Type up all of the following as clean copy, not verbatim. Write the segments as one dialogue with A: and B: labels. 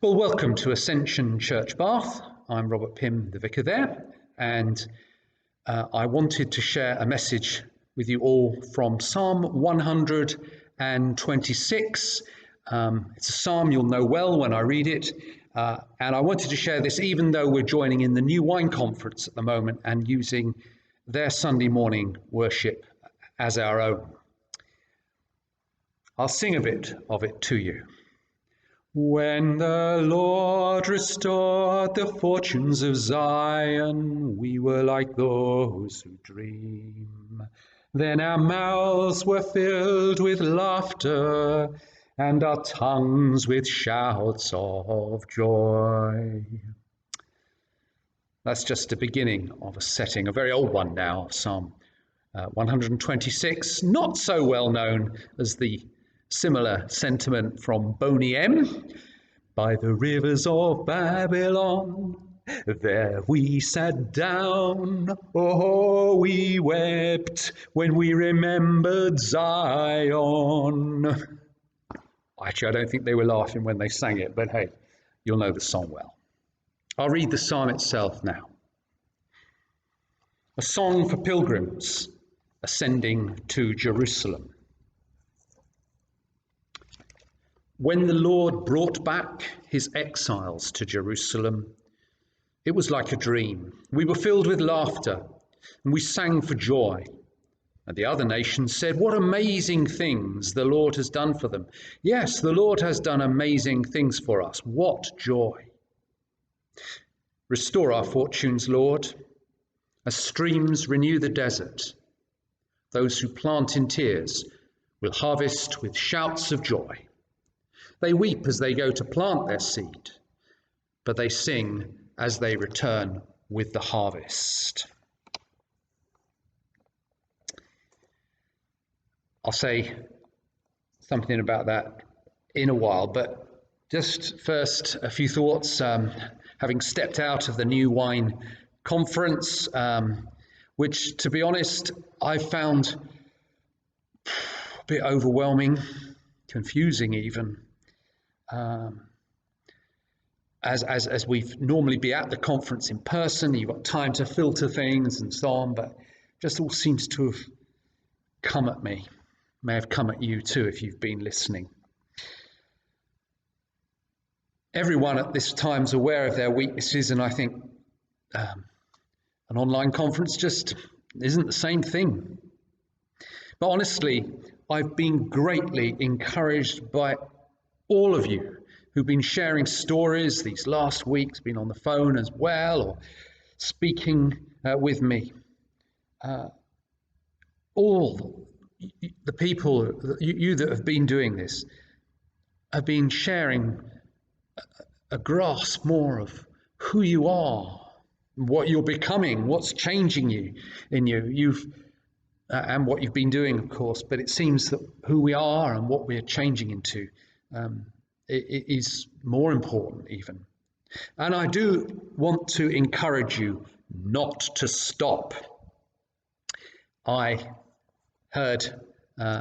A: Well, welcome to Ascension Church Bath. I'm Robert Pym, the vicar there, and I wanted to share a message with you all from Psalm 126. It's a psalm you'll know well when I read it, and I wanted to share this even though we're joining in the New Wine Conference at the moment and using their Sunday morning worship as our own. I'll sing a bit of it to you. When the Lord restored the fortunes of Zion, we were like those who dream. Then our mouths were filled with laughter, and our tongues with shouts of joy. That's just the beginning of a setting, a very old one now, Psalm 126, not so well known as the similar sentiment from Boney M. By the rivers of Babylon, there we sat down. Oh, we wept when we remembered Zion. Actually, I don't think they were laughing when they sang it, but hey, you'll know the song well. I'll read the psalm itself now. A song for pilgrims ascending to Jerusalem. When the Lord brought back his exiles to Jerusalem, it was like a dream. We were filled with laughter, and we sang for joy. And the other nations said, "What amazing things the Lord has done for them." Yes, the Lord has done amazing things for us. What joy. Restore our fortunes, Lord, as streams renew the desert. Those who plant in tears will harvest with shouts of joy. They weep as they go to plant their seed, but they sing as they return with the harvest. I'll say something about that in a while, but just first a few thoughts. Having stepped out of the New Wine Conference, which, to be honest, I found a bit overwhelming, confusing even. As we've normally be at the conference in person, you've got time to filter things and so on, but just all seems to have come at me. May have come at you too if you've been listening. Everyone at this time is aware of their weaknesses, and I think an online conference just isn't the same thing. But honestly, I've been greatly encouraged by all of you who've been sharing stories these last weeks, been on the phone as well, or speaking with me. All the people, you that have been doing this, have been sharing a grasp more of who you are, what you're becoming, what's changing you in you. And what you've been doing, of course, but it seems that who we are and what we're changing into it is more important even. And I do want to encourage you not to stop. I heard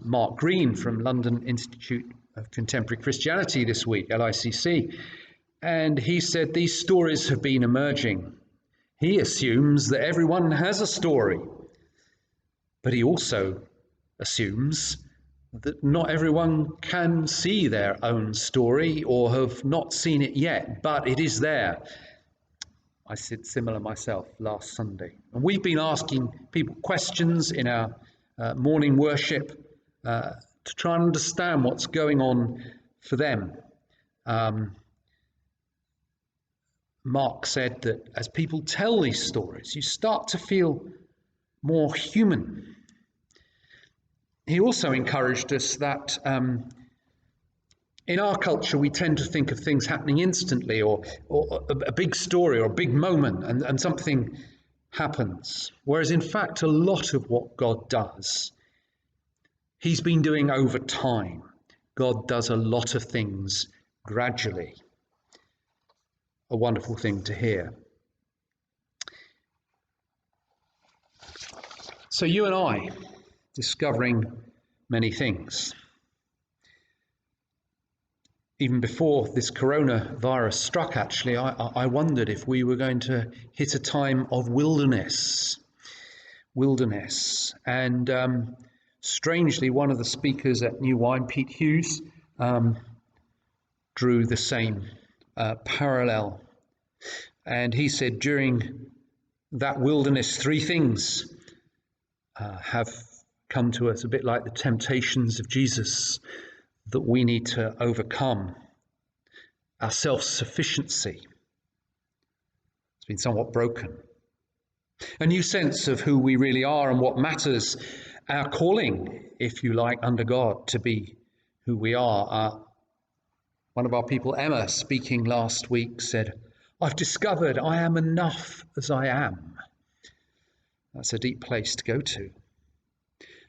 A: Mark Green from London Institute of Contemporary Christianity this week, LICC, and he said these stories have been emerging. He assumes that everyone has a story, but he also assumes that not everyone can see their own story or have not seen it yet, but it is there. I said similar myself last Sunday. And we've been asking people questions in our morning worship to try and understand what's going on for them. Mark said that as people tell these stories, you start to feel more human. He also encouraged us that in our culture, we tend to think of things happening instantly or a big story or a big moment and something happens. Whereas in fact, a lot of what God does, he's been doing over time. God does a lot of things gradually. A wonderful thing to hear. So you and I, discovering many things. even before this coronavirus struck, actually, I wondered if we were going to hit a time of wilderness. And strangely, one of the speakers at New Wine, Pete Hughes, drew the same parallel. And he said during that wilderness, three things have come to us, a bit like the temptations of Jesus, that we need to overcome. Our self-sufficiency has been somewhat broken. A new sense of who we really are and what matters. Our calling, if you like, under God to be who we are. One of our people, Emma, speaking last week, said, "I've discovered I am enough as I am." That's a deep place to go to.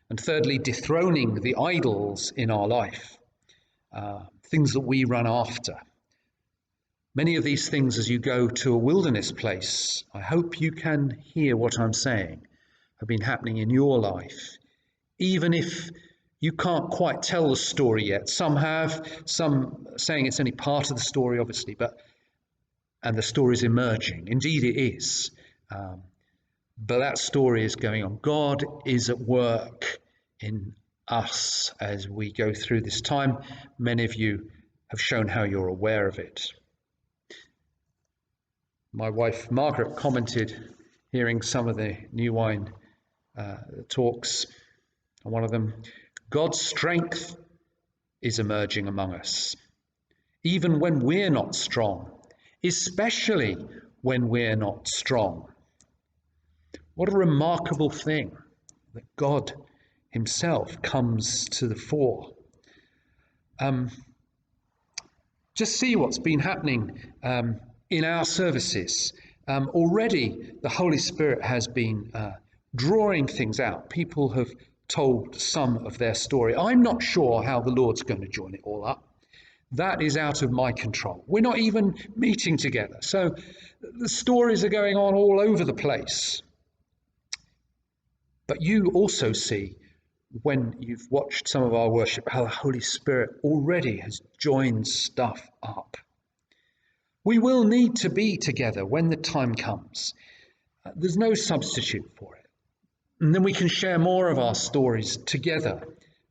A: And thirdly, dethroning the idols in our life, things that we run after. Many of these things, as you go to a wilderness place, I hope you can hear what I'm saying, have been happening in your life. Even if you can't quite tell the story yet. Some have, some saying it's only part of the story, obviously, and the story is emerging. Indeed it is. But that story is going on. God is at work in us as we go through this time. Many of you have shown how you're aware of it. My wife Margaret commented, hearing some of the New Wine talks, and one of them, God's strength is emerging among us, even when we're not strong, especially when we're not strong. What a remarkable thing that God himself comes to the fore. Just see what's been happening in our services. Already the Holy Spirit has been drawing things out. People have told some of their story. I'm not sure how the Lord's going to join it all up. That is out of my control. We're not even meeting together. So the stories are going on all over the place. But you also see, when you've watched some of our worship, how the Holy Spirit already has joined stuff up. We will need to be together when the time comes. There's no substitute for it. And then we can share more of our stories together.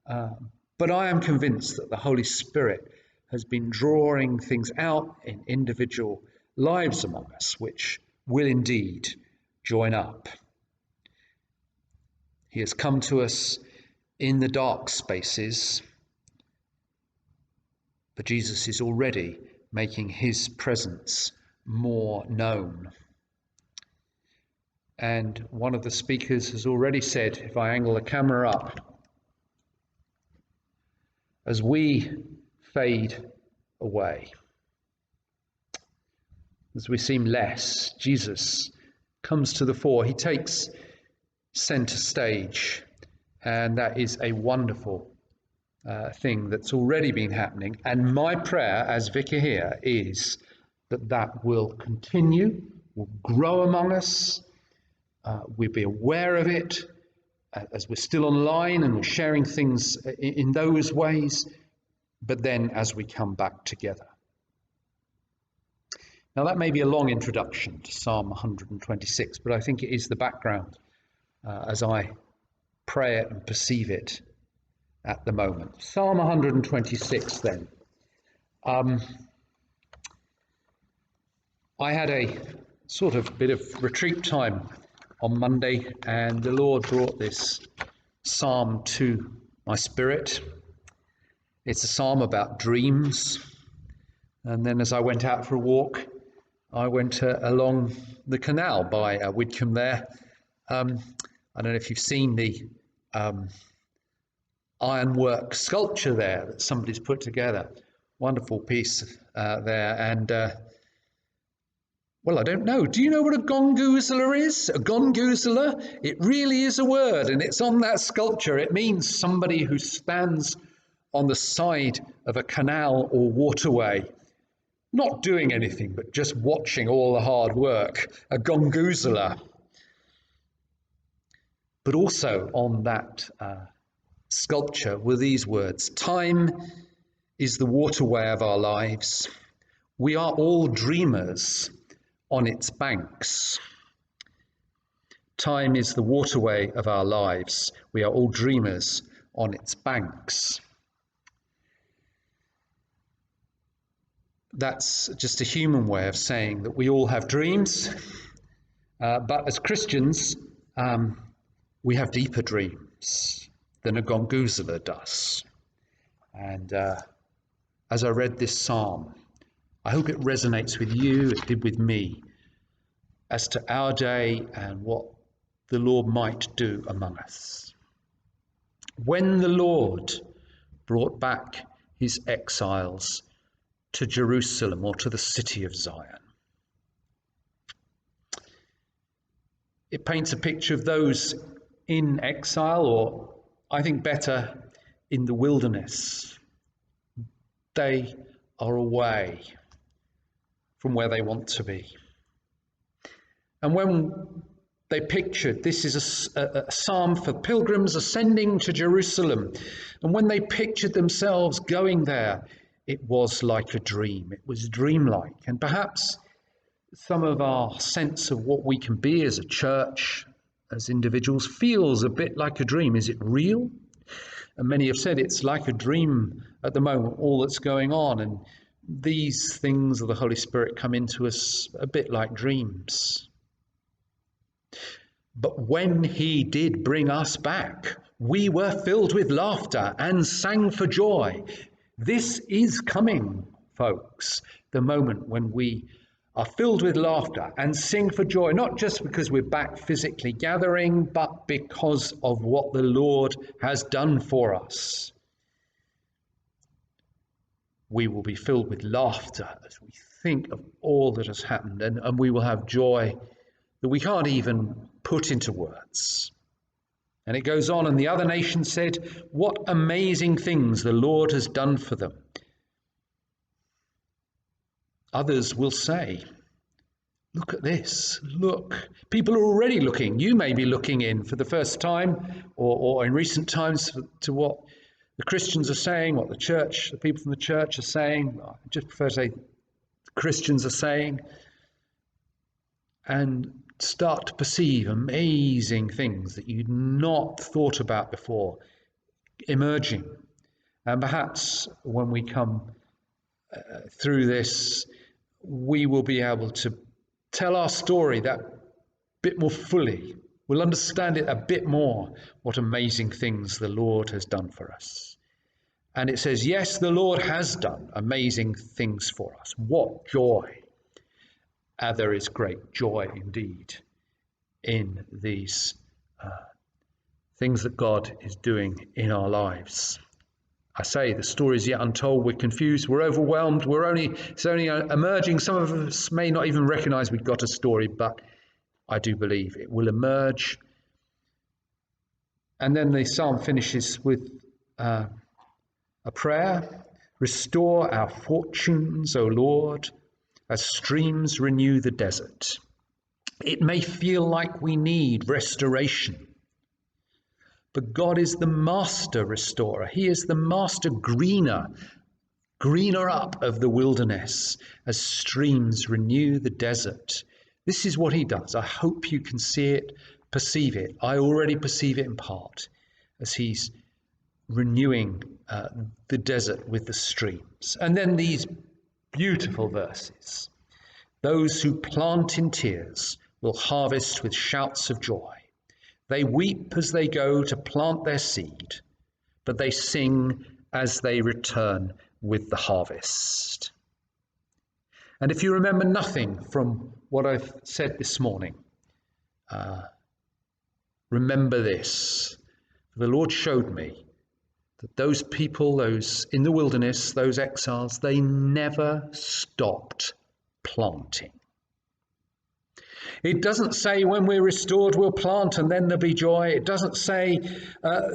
A: But I am convinced that the Holy Spirit has been drawing things out in individual lives among us, which will indeed join up. He has come to us in the dark spaces, but Jesus is already making his presence more known. And one of the speakers has already said, if I angle the camera up, as we fade away, as we seem less, Jesus comes to the fore. He takes center stage, and that is a wonderful thing that's already been happening. And my prayer as vicar here is that that will continue, will grow among us. We'll be aware of it as we're still online and we're sharing things in those ways, but then as we come back together. Now that may be a long introduction to Psalm 126, but I think it is the background as I pray it and perceive it at the moment. Psalm 126 then. I had a sort of bit of retreat time on Monday, and the Lord brought this psalm to my spirit. It's a psalm about dreams. And then as I went out for a walk, I went along the canal by Widcombe there. I don't know if you've seen the ironwork sculpture there that somebody's put together. Wonderful piece there. And well, I don't know. Do you know what a gonguzela is? A gonguzela? It really is a word, and it's on that sculpture. It means somebody who stands on the side of a canal or waterway, not doing anything, but just watching all the hard work. A gonguzela. But also on that sculpture were these words: time is the waterway of our lives. We are all dreamers on its banks. Time is the waterway of our lives. We are all dreamers on its banks. That's just a human way of saying that we all have dreams, but as Christians, we have deeper dreams than a gonguzela does. And as I read this psalm, I hope it resonates with you, it did with me, as to our day and what the Lord might do among us. When the Lord brought back his exiles to Jerusalem, or to the city of Zion, it paints a picture of those in exile, or I think better, in the wilderness. They are away from where they want to be. And when they pictured, this is a psalm for pilgrims ascending to Jerusalem, and when they pictured themselves going there, it was like a dream. It was dreamlike. And perhaps some of our sense of what we can be as a church, as individuals, feels a bit like a dream. Is it real? And many have said it's like a dream at the moment, all that's going on. And these things of the Holy Spirit come into us a bit like dreams. But when he did bring us back, we were filled with laughter and sang for joy. This is coming, folks, the moment when we are filled with laughter and sing for joy, not just because we're back physically gathering, but because of what the Lord has done for us. We will be filled with laughter as we think of all that has happened, and we will have joy that we can't even put into words. And it goes on, and the other nations said, "What amazing things the Lord has done for them." Others will say, "Look at this, look." People are already looking. You may be looking in for the first time or in recent times to what the Christians are saying, what the church, the people from the church are saying. I just prefer to say Christians are saying, and start to perceive amazing things that you'd not thought about before emerging. And perhaps when we come through this, we will be able to tell our story that bit more fully. We'll understand it a bit more, what amazing things the Lord has done for us. And it says, yes, the Lord has done amazing things for us. What joy! There is great joy indeed in these things that God is doing in our lives. I say the story is yet untold. We're confused. We're overwhelmed. It's only emerging. Some of us may not even recognize we've got a story, but I do believe it will emerge. And then the psalm finishes with a prayer. Restore our fortunes, O Lord, as streams renew the desert. It may feel like we need restoration, but God is the master restorer. He is the master greener up of the wilderness as streams renew the desert. This is what he does. I hope you can see it, perceive it. I already perceive it in part as he's renewing the desert with the streams. And then these beautiful verses. Those who plant in tears will harvest with shouts of joy. They weep as they go to plant their seed, but they sing as they return with the harvest. And if you remember nothing from what I've said this morning, remember this. The Lord showed me that those people, those in the wilderness, those exiles, they never stopped planting. It doesn't say when we're restored we'll plant and then there'll be joy. It doesn't say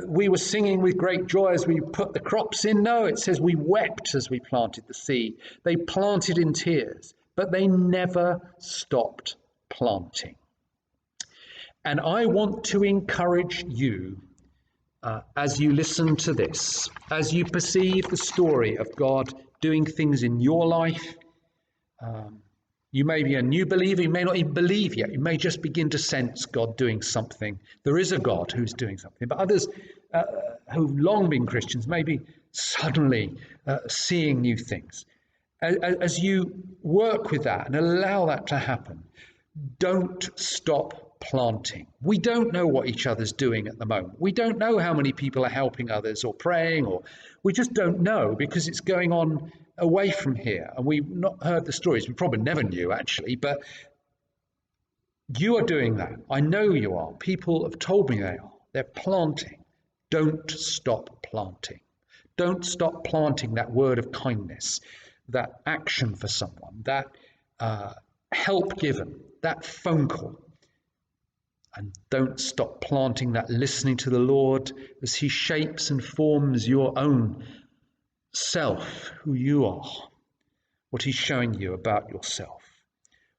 A: we were singing with great joy as we put the crops in. No, it says we wept as we planted the seed. They planted in tears, but they never stopped planting. And I want to encourage you as you listen to this, as you perceive the story of God doing things in your life. You may be a new believer, you may not even believe yet, you may just begin to sense God doing something. There is a God who's doing something, but others who've long been Christians may be suddenly seeing new things. As you work with that and allow that to happen, don't stop planting. We don't know what each other's doing at the moment. We don't know how many people are helping others or praying, or we just don't know because it's going on away from here. And we've not heard the stories. We probably never knew, actually, but you are doing that. I know you are. People have told me they are. They're planting. Don't stop planting. Don't stop planting that word of kindness, that action for someone, that help given, that phone call. And don't stop planting that listening to the Lord as He shapes and forms your own self, who you are, what He's showing you about yourself.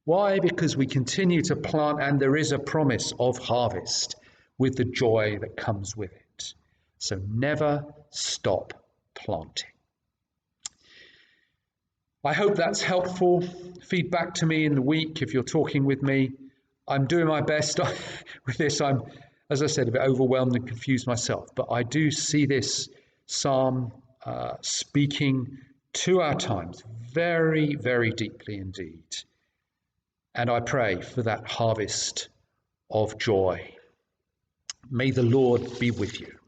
A: Why? Because we continue to plant, and there is a promise of harvest with the joy that comes with it. So never stop planting. I hope that's helpful. Feedback to me in the week if you're talking with me. I'm doing my best with this. I'm, as I said, a bit overwhelmed and confused myself, but I do see this psalm speaking to our times very, very deeply indeed. And I pray for that harvest of joy. May the Lord be with you.